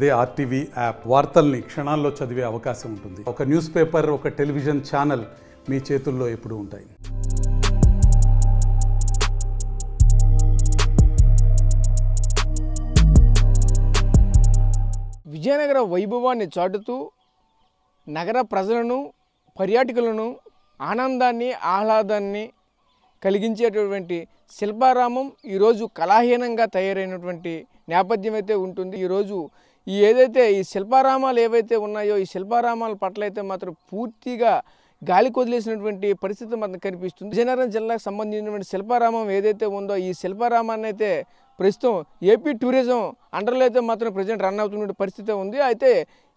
అదే RTV app వార్తల్ని క్షణాల్లో చదివే అవకాశం ఉంటుంది. ఒక న్యూస్ పేపర్, ఒక టెలివిజన్ ఛానల్ మీ చేతుల్లో ఎప్పుడూ ఉంటాయి. విజయనగర వైభవాన్ని చాటుతూ నగర ప్రజలను, పర్యాటకులను ఆనందాన్ని, ఆహ్లాదాన్ని కలిగించేటటువంటి శిల్పారామం ఈరోజు కళాహీనంగా తయారైనటువంటి నేపథ్యం అయితే ఉంటుంది. ఈరోజు ఏదైతే ఈ శిల్పారామాలు ఏవైతే ఉన్నాయో ఈ శిల్పారామాల పట్ల అయితే మాత్రం పూర్తిగా గాలి కొదిలేసినటువంటి పరిస్థితి మనకు కనిపిస్తుంది. విజయనగరం జిల్లాకు సంబంధించినటువంటి శిల్పారామం ఏదైతే ఉందో ఈ శిల్పారామాన్ని అయితే ప్రస్తుతం ఏపీ టూరిజం అండర్లో అయితే మాత్రం ప్రజెంట్ రన్ అవుతున్న పరిస్థితి ఉంది. అయితే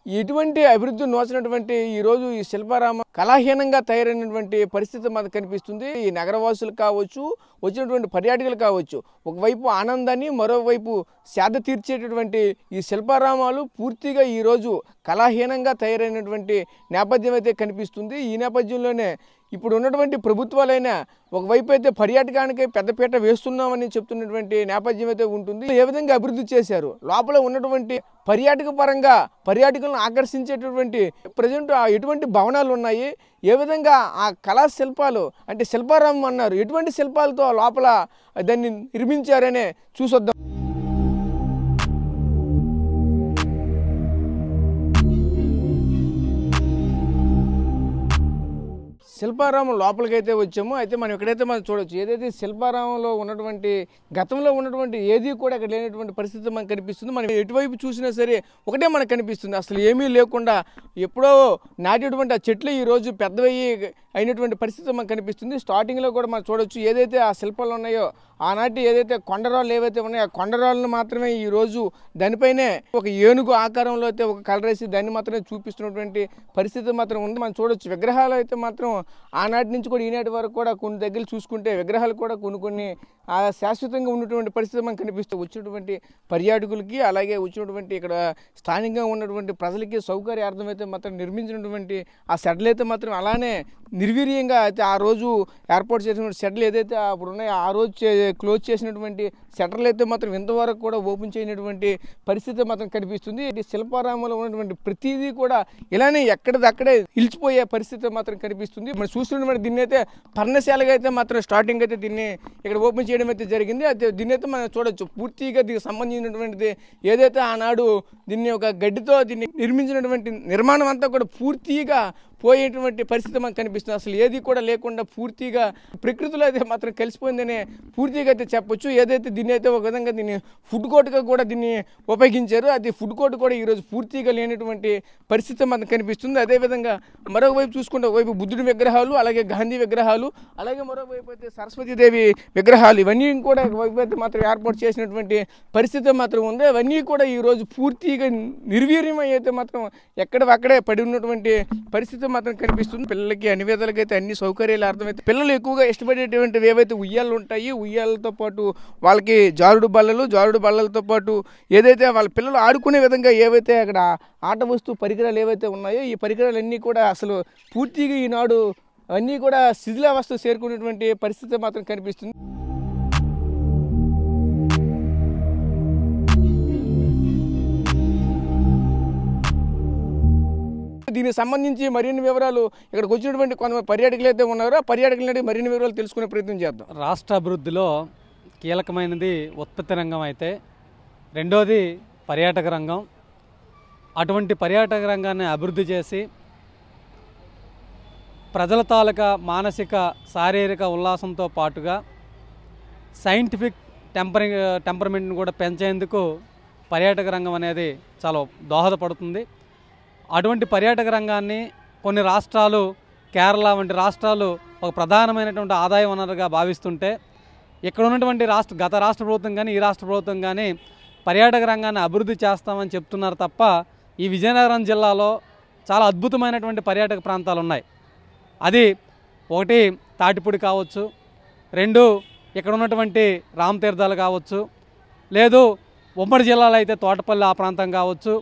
ఇటువంటి అభివృద్ధి నోచినటువంటి ఈరోజు ఈ శిల్పారామం కళాహీనంగా తయారైనటువంటి పరిస్థితి మనకు కనిపిస్తుంది. ఈ నగరవాసులు కావచ్చు, వచ్చినటువంటి పర్యాటకులు కావచ్చు, ఒకవైపు ఆనందాన్ని, మరోవైపు సేద తీర్చేటటువంటి ఈ శిల్పారామాలు పూర్తిగా ఈరోజు కళాహీనంగా తయారైనటువంటి నేపథ్యం అయితే కనిపిస్తుంది. ఈ నేపథ్యంలోనే ఇప్పుడు ఉన్నటువంటి ప్రభుత్వాలైనా ఒకవైపు అయితే పర్యాటకానికి పెద్దపీట వేస్తున్నామని చెప్తున్నటువంటి నేపథ్యం అయితే ఉంటుంది. ఏ విధంగా అభివృద్ధి చేశారు, లోపల ఉన్నటువంటి పర్యాటక పరంగా పర్యాటకులను ఆకర్షించేటటువంటి ప్రజెంట్ ఎటువంటి భవనాలు ఉన్నాయి, ఏ విధంగా ఆ కళా శిల్పాలు అంటే శిల్పారామం అన్నారు, ఎటువంటి శిల్పాలతో లోపల దాన్ని నిర్మించారనే చూసొద్దాం. శిల్పారామం లోపలికైతే వచ్చాము. అయితే మనం ఎక్కడైతే మనం చూడవచ్చు, ఏదైతే శిల్పారామంలో ఉన్నటువంటి గతంలో ఉన్నటువంటి ఏది కూడా ఇక్కడ లేనటువంటి పరిస్థితి మనకు కనిపిస్తుంది. మనం ఎటువైపు చూసినా సరే ఒకటే మనకు కనిపిస్తుంది, అసలు ఏమీ లేకుండా ఎప్పుడో నాటేటువంటి ఆ చెట్లు ఈరోజు పెద్దవయ్యి అయినటువంటి పరిస్థితి మనకు కనిపిస్తుంది. స్టార్టింగ్లో కూడా మనం చూడవచ్చు, ఏదైతే ఆ శిల్పాలు ఉన్నాయో ఆనాటి ఏదైతే కొండరాళ్ళు ఏవైతే ఉన్నాయో ఆ కొండరాళ్ళను మాత్రమే ఈరోజు దానిపైనే ఒక ఏనుగు ఆకారంలో అయితే ఒక కలర్ వేసి దాన్ని మాత్రమే చూపిస్తున్నటువంటి పరిస్థితి మాత్రం ఉంది. మనం చూడవచ్చు విగ్రహాలు అయితే మాత్రం ఆనాటి నుంచి కూడా ఈనాటి వరకు కూడా కొన్ని దగ్గర చూసుకుంటే విగ్రహాలు కూడా కొన్ని శాశ్వతంగా ఉన్నటువంటి పరిస్థితి మనకు కనిపిస్తుంది. వచ్చినటువంటి పర్యాటకులకి అలాగే వచ్చినటువంటి ఇక్కడ స్థానికంగా ఉన్నటువంటి ప్రజలకి సౌకర్యార్థం అయితే మాత్రం నిర్మించినటువంటి ఆ షెడ్లు అయితే మాత్రం అలానే నిర్వీర్యంగా అయితే ఆ రోజు ఏర్పాటు చేసినటువంటి షెడ్లు ఏదైతే అప్పుడు ఉన్నాయో ఆ రోజు క్లోజ్ చేసినటువంటి షట్టర్లు అయితే మాత్రం ఇంతవరకు కూడా ఓపెన్ చేయనటువంటి పరిస్థితి మాత్రం కనిపిస్తుంది. ఇది శిల్పారామంలో ఉన్నటువంటి ప్రతిదీ కూడా ఇలానే ఎక్కడిదక్కడే నిలిచిపోయే పరిస్థితి మాత్రం కనిపిస్తుంది. మనం చూస్తున్నటువంటి దీన్ని అయితే పర్ణశాలగా అయితే మాత్రం స్టార్టింగ్ అయితే దీన్ని ఇక్కడ ఓపెన్ చేయడం అయితే జరిగింది. అయితే దీన్ని అయితే మనం చూడవచ్చు, పూర్తిగా దీనికి సంబంధించినటువంటిది ఏదైతే ఆనాడు దీన్ని ఒక గడ్డితో దీన్ని నిర్మించినటువంటి నిర్మాణం అంతా కూడా పూర్తిగా పోయేటువంటి పరిస్థితి మనకు కనిపిస్తుంది. అసలు ఏది కూడా లేకుండా పూర్తిగా ప్రకృతిలో అయితే మాత్రం కలిసిపోయిందనే పూర్తిగా అయితే చెప్పొచ్చు. ఏదైతే దీన్ని అయితే ఒక విధంగా దీన్ని ఫుడ్ కోర్ట్గా కూడా దీన్ని ఉపయోగించారు, అది ఫుడ్ కోర్ట్ కూడా ఈరోజు పూర్తిగా లేనటువంటి పరిస్థితి మనకు కనిపిస్తుంది. అదేవిధంగా మరోవైపు చూసుకుంటే ఒకవైపు బుద్ధుడి విగ్రహాలు, అలాగే గాంధీ విగ్రహాలు, అలాగే మరోవైపు అయితే సరస్వతీదేవి విగ్రహాలు ఇవన్నీ కూడా ఒకవైపు అయితే మాత్రం ఏర్పాటు చేసినటువంటి పరిస్థితి మాత్రం ఉంది. అవన్నీ కూడా ఈరోజు పూర్తిగా నిర్వీర్యమై అయితే మాత్రం ఎక్కడక్కడే పడి ఉన్నటువంటి పరిస్థితి మాత్రం కనిపిస్తుంది. పిల్లలకి అన్ని విధాలుగా అయితే అన్ని సౌకర్యాలు అర్థమైతే పిల్లలు ఎక్కువగా ఇష్టపడేటువంటివి ఏవైతే ఉయ్యాలు ఉంటాయి, ఉయ్యాలతో పాటు వాళ్ళకి జారుడు బల్లలతో పాటు ఏదైతే వాళ్ళ పిల్లలు ఆడుకునే విధంగా ఏవైతే అక్కడ ఆట వస్తువు పరికరాలు ఏవైతే ఉన్నాయో ఈ పరికరాలన్నీ కూడా అసలు పూర్తిగా ఈనాడు అన్నీ కూడా శిథిలావస్థ చేరుకునేటువంటి పరిస్థితి మాత్రం కనిపిస్తుంది. దీనికి సంబంధించి మరిన్ని వివరాలు ఇక్కడికి వచ్చినటువంటి కొంతమంది పర్యాటకులు అయితే ఉన్నారో ఆ పర్యాటకులని మరిన్ని వివరాలు తెలుసుకునే ప్రయత్నం చేద్దాం. రాష్ట్ర అభివృద్ధిలో కీలకమైనది ఉత్పత్తి రంగం అయితే రెండోది పర్యాటక రంగం. అటువంటి పర్యాటక రంగాన్ని అభివృద్ధి చేసి ప్రజల తాలూకా మానసిక శారీరక ఉల్లాసంతో పాటుగా సైంటిఫిక్ టెంపర్మెంట్ని కూడా పెంచేందుకు పర్యాటక రంగం అనేది చాలా దోహదపడుతుంది. అటువంటి పర్యాటక రంగాన్ని కొన్ని రాష్ట్రాలు, కేరళ వంటి రాష్ట్రాలు ఒక ప్రధానమైనటువంటి ఆదాయ వనరుగా భావిస్తుంటే ఇక్కడ ఉన్నటువంటి గత రాష్ట్ర ప్రభుత్వం కానీ ఈ రాష్ట్ర ప్రభుత్వం కానీ పర్యాటక రంగాన్ని అభివృద్ధి చేస్తామని చెప్తున్నారు తప్ప ఈ విజయనగరం జిల్లాలో చాలా అద్భుతమైనటువంటి పర్యాటక ప్రాంతాలు ఉన్నాయి. అది ఒకటి తాటిపూడి కావచ్చు, రెండు ఇక్కడ ఉన్నటువంటి రామతీర్థాలు కావచ్చు, లేదు ఉమ్మడి జిల్లాలో అయితే తోటపల్లి ఆ ప్రాంతం కావచ్చు,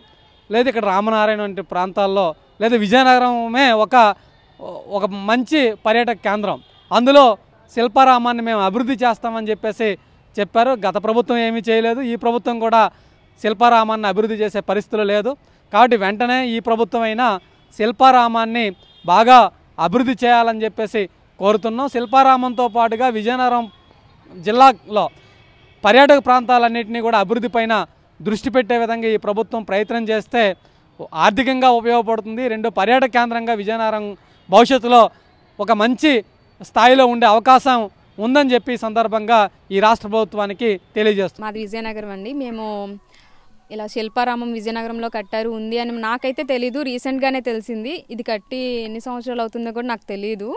లేదు ఇక్కడ రామనారాయణ వంటి ప్రాంతాల్లో, లేదా విజయనగరమే ఒక మంచి పర్యాటక కేంద్రం. అందులో శిల్పారామాన్ని మేము అభివృద్ధి చేస్తామని చెప్పేసి చెప్పారు. గత ప్రభుత్వం ఏమీ చేయలేదు, ఈ ప్రభుత్వం కూడా శిల్పారామాన్ని అభివృద్ధి చేసే పరిస్థితులు లేదు. కాబట్టి వెంటనే ఈ ప్రభుత్వం అయినా శిల్పారామాన్ని బాగా అభివృద్ధి చేయాలని చెప్పేసి కోరుతున్నాం. శిల్పారామంతో పాటుగా విజయనగరం జిల్లాలో పర్యాటక ప్రాంతాలన్నింటినీ కూడా అభివృద్ధి పైన దృష్టి పెట్టే విధంగా ఈ ప్రభుత్వం ప్రయత్నం చేస్తే ఆర్థికంగా ఉపయోగపడుతుంది. రెండు పర్యాటక కేంద్రంగా విజయనగరం భవిష్యత్తులో ఒక మంచి స్థాయిలో ఉండే అవకాశం ఉందని చెప్పి సందర్భంగా ఈ రాష్ట్ర ప్రభుత్వానికి తెలియజేస్తుంది. మాది విజయనగరం అండి. మేము ఇలా శిల్పారామం విజయనగరంలో కట్టారు ఉంది అని నాకైతే తెలీదు. రీసెంట్గానే తెలిసింది. ఇది కట్టి ఎన్ని సంవత్సరాలు అవుతుందో కూడా నాకు తెలియదు.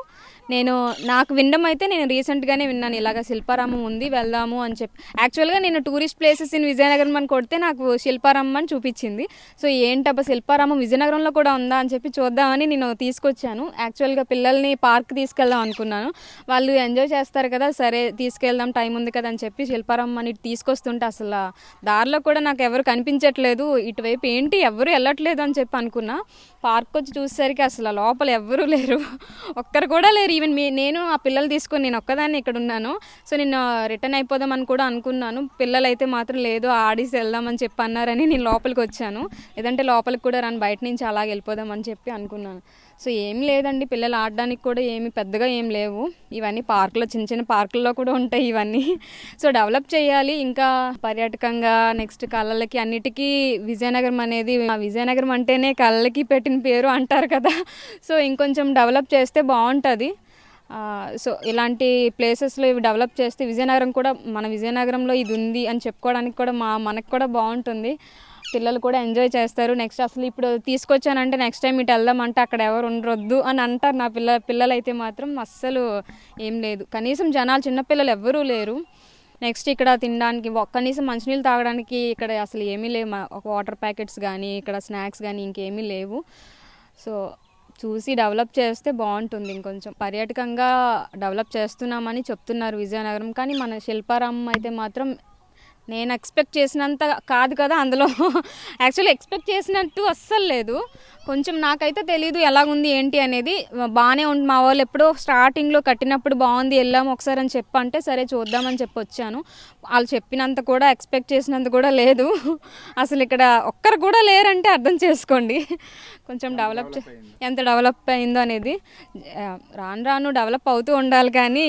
నాకు వినడం అయితే నేను రీసెంట్గానే విన్నాను, ఇలాగ శిల్పారామం ఉంది వెళ్దాము అని చెప్పి. యాక్చువల్గా నేను టూరిస్ట్ ప్లేసెస్ ఇన్ విజయనగరం అని కొడితే నాకు శిల్పారామం అని చూపించింది. సో ఏంటబ్బా శిల్పారామం విజయనగరంలో కూడా ఉందా అని చెప్పి చూద్దామని నేను తీసుకొచ్చాను. యాక్చువల్గా పిల్లల్ని పార్క్ తీసుకెళ్దాం అనుకున్నాను. వాళ్ళు ఎంజాయ్ చేస్తారు కదా, సరే తీసుకెళ్దాం టైం ఉంది కదా అని చెప్పి శిల్పారామం అని తీసుకొస్తుంటే అసలు దారిలో కూడా నాకు ఎవరు కనిపించట్లేదు. ఇటువైపు ఏంటి ఎవరు వెళ్ళట్లేదు అని చెప్పి అనుకున్నా. పార్క్ వచ్చి చూసేసరికి అసలు లోపల ఎవ్వరూ లేరు, ఒక్కరు కూడా లేరు. ఈవెన్ నేను ఆ పిల్లలు తీసుకొని నేను ఒక్కదాన్ని ఇక్కడ ఉన్నాను. సో నేను రిటర్న్ అయిపోదామని కూడా అనుకున్నాను. పిల్లలు అయితే మాత్రం లేదు ఆడేసి వెళ్దామని చెప్పి అన్నారని నేను లోపలికి వచ్చాను. లేదంటే లోపలికి కూడా రాను, బయట నుంచి అలాగే వెళ్ళిపోదామని చెప్పి అనుకున్నాను. సో ఏం లేదండి, పిల్లలు ఆడడానికి కూడా ఏమి పెద్దగా ఏం లేవు. ఇవన్నీ పార్కులో చిన్న చిన్న పార్కుల్లో కూడా ఉంటాయి ఇవన్నీ. సో డెవలప్ చేయాలి ఇంకా పర్యాటకంగా. నెక్స్ట్ కళలకి అన్నిటికీ విజయనగరం అనేది, విజయనగరం అంటేనే కళలకి పెట్టిన పేరు అంటారు కదా. సో ఇంకొంచెం డెవలప్ చేస్తే బాగుంటుంది. సో ఇలాంటి ప్లేసెస్లో ఇవి డెవలప్ చేస్తే విజయనగరం కూడా, మన విజయనగరంలో ఇది ఉంది అని చెప్పుకోవడానికి కూడా మనకు కూడా బాగుంటుంది. పిల్లలు కూడా ఎంజాయ్ చేస్తారు. నెక్స్ట్ అసలు ఇప్పుడు తీసుకొచ్చానంటే నెక్స్ట్ టైం ఇటు వెళ్దామంటే అక్కడ ఎవరు ఉండరొద్దు అని అంటారు. నా పిల్లలు అయితే మాత్రం అస్సలు ఏం లేదు, కనీసం జనాలు చిన్నపిల్లలు ఎవ్వరూ లేరు. నెక్స్ట్ ఇక్కడ తినడానికి కనీసం మంచినీళ్ళు తాగడానికి ఇక్కడ అసలు ఏమీ లేవు. ఒక వాటర్ ప్యాకెట్స్ కానీ ఇక్కడ స్నాక్స్ కానీ ఇంకేమీ లేవు. సో చూసి డెవలప్ చేస్తే బాగుంటుంది. ఇంకొంచెం పర్యాటకంగా డెవలప్ చేస్తున్నామని చెప్తున్నారు విజయనగరం. కానీ మన శిల్పారామం అయితే మాత్రం నేను ఎక్స్పెక్ట్ చేసినంత కాదు కదా. అందులో యాక్చువల్లీ ఎక్స్పెక్ట్ చేసినట్టు అస్సలు లేదు. కొంచెం నాకైతే తెలీదు ఎలాగుంది ఏంటి అనేది. బాగానే ఉంది, మా వాళ్ళు ఎప్పుడో స్టార్టింగ్లో కట్టినప్పుడు బాగుంది వెళ్ళాము ఒకసారి అని చెప్పంటే సరే చూద్దామని చెప్పి వచ్చాను. వాళ్ళు చెప్పినంత కూడా ఎక్స్పెక్ట్ చేసినంత కూడా లేదు. అసలు ఇక్కడ ఒక్కరు కూడా లేరంటే అర్థం చేసుకోండి కొంచెం ఎంత డెవలప్ అయిందో అనేది. రాను డెవలప్ అవుతూ ఉండాలి, కానీ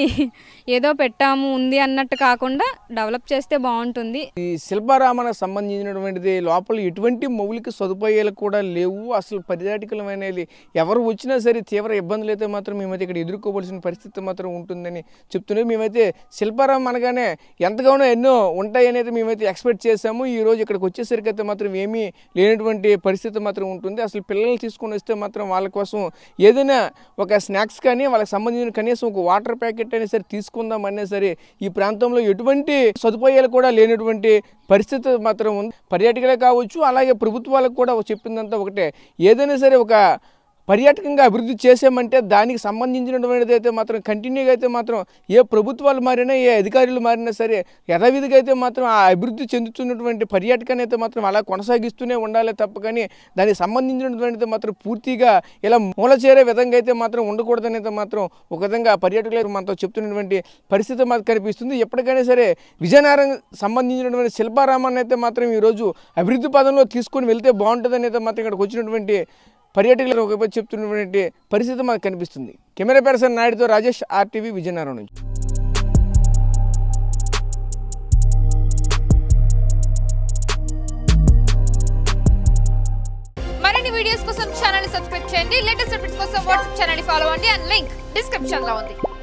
ఏదో పెట్టాము ఉంది అన్నట్టు కాకుండా డెవలప్ చేస్తే బాగుంటుంది. ఈ శిల్పారామానికి సంబంధించినటువంటిది లోపల ఎటువంటి మౌలిక సదుపాయాలు కూడా లేవు. అసలు పర్యాటకులమైనది ఎవరు వచ్చినా సరే తీవ్ర ఇబ్బందులు అయితే మాత్రం మేమైతే ఇక్కడ ఎదుర్కోవాల్సిన పరిస్థితి మాత్రం ఉంటుందని చెప్తున్నది. మేమైతే శిల్పారామం అనగానే ఎంతగానో ఎన్నో ఉంటాయని అయితే మేమైతే ఎక్స్పెక్ట్ చేసాము. ఈరోజు ఇక్కడికి వచ్చేసరికి అయితే మాత్రం ఏమీ లేనటువంటి పరిస్థితి మాత్రం ఉంటుంది. అసలు పిల్లల్ని తీసుకొని వస్తే మాత్రం వాళ్ళ కోసం ఏదైనా ఒక స్నాక్స్ కానీ వాళ్ళకి సంబంధించిన కనీసం ఒక వాటర్ ప్యాకెట్ అయినా సరే తీసుకుందాం అనే సరే ఈ ప్రాంతంలో ఎటువంటి సదుపాయాలు కూడా లేనటువంటి పరిస్థితి మాత్రం ఉంది. పర్యాటకులే కావచ్చు, అలాగే ప్రభుత్వాలకు కూడా చెప్పిందంతా ఒకటే, ఏదైనా సరే ఒక పర్యాటకంగా అభివృద్ధి చేసామంటే దానికి సంబంధించినటువంటిది అయితే మాత్రం కంటిన్యూగా అయితే మాత్రం ఏ ప్రభుత్వాలు మారినా ఏ అధికారులు మారినా సరే యథావిధిగా అయితే మాత్రం ఆ అభివృద్ధి చెందుతున్నటువంటి పర్యాటకాన్ని అయితే మాత్రం అలా కొనసాగిస్తూనే ఉండాలి తప్ప కానీ దానికి సంబంధించినటువంటిది మాత్రం పూర్తిగా ఇలా మూల చేరే విధంగా అయితే మాత్రం ఉండకూడదని అయితే మాత్రం ఒక విధంగా పర్యాటకులు మనతో చెప్తున్నటువంటి పరిస్థితి మాకు కనిపిస్తుంది. ఎప్పటికైనా సరే విజయనగరం సంబంధించినటువంటి శిల్పారామాన్ని అయితే మాత్రం ఈరోజు అభివృద్ధి పదంలో తీసుకొని వెళ్తే బాగుంటుందని అయితే మాత్రం ఇక్కడికి వచ్చినటువంటి పర్యాటకులు ఒక చెప్తున్నటువంటి పరిస్థితి మాకు కనిపిస్తుంది. కెమెరా పర్సన్ నాయుడుతో రాజేష్, RTV విజయనగరం నుంచి. మరిన్ని వీడియోస్ కోసం ఛానల్ ని సబ్స్క్రైబ్ చేయండి. లేటెస్ట్ అప్డేట్స్ కోసం వాట్సాప్ ఛానల్ ని ఫాలో అవ్వండి. అండ్ లింక్ డిస్క్రిప్షన్ లో ఉంది.